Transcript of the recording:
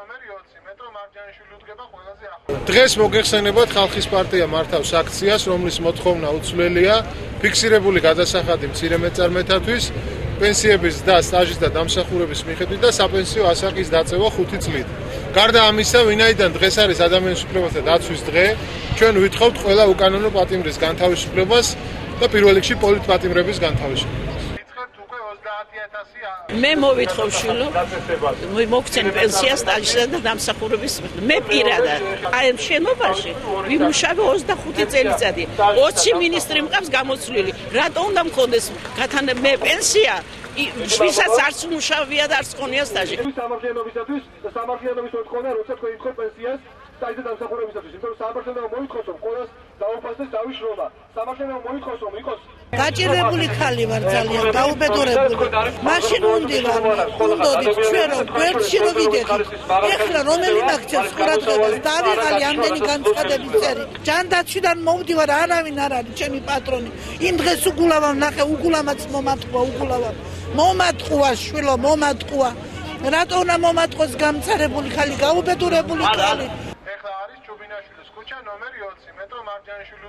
ნომერი 20 მეტრო მარჯანიშვილი უდგება ყველაზე ახლოს. დღეს მოგეხსენებათ ხალხის პარტია მართავს აქციას, რომლის მოთხოვნა უცვლელია ფიქსირებული გადასახადი მცირე მეწარმეთათვის, პენსიების და სტაჟის და დამსახურების მიხედვით და საპენსიო ასაკის დაწევა 5 წლით. გარდა ამისა, ვინაიდან დღეს არის ადამიანის უფლებათა დაცვის დღე, ჩვენ ვითხოვთ ყველა უკანონო პატიმრის განთავისუფლებას და პირველ რიგში პოლიტპატიმრების განთავისუფლებას. მე მოვითხოვ შვილო მოგცენ პენსიას სტაჟისა და დამსახურების მე პირადად აი ამ შენობაში ვიმუშავე 25 წელიწადი 20 მინისტრი მყავს გამოცვლილი რატო უნდა მქონდეს გათანე პენსია ვისაც არც უმუშავია და არც ყონია სტაჟი სამართლიანობისათვის და სამართლიანობის მოთხოვნა როცა თქვენ ითხოვთ პენსიას სტაჟის და დამსახურებისათვის იმიტომ რომ სამართლიანობა მოითხოვს რომ ყველას დაუფასდეს დავიშრობა სამართლიანობა მოითხოვს რომ იყოს გაჭირებული ხალი ვარ ძალიან დაუბედურებული მაშინ უნდივარ უნდოდით ჩვენ რომ გვერდში რომ ვიდექით ეხლა რომელი აქციას ყურადღებას დავიღალი ამდენი განცხადების წერი ჯანდაცვიდან მოვდივარ არავინ არ არის ჩემი პატრონი იმ დღეს უგულავამ ნახე უგულამაც მომატყუა შვილო მომატყუა რატო უნდა მომატყოს გამწარებული ხალი გაუბედურებული ხალი ეხლა არის ჩუბინაშვილის ქუჩა ნომერი 20 მეტრო მარჯანიშვილი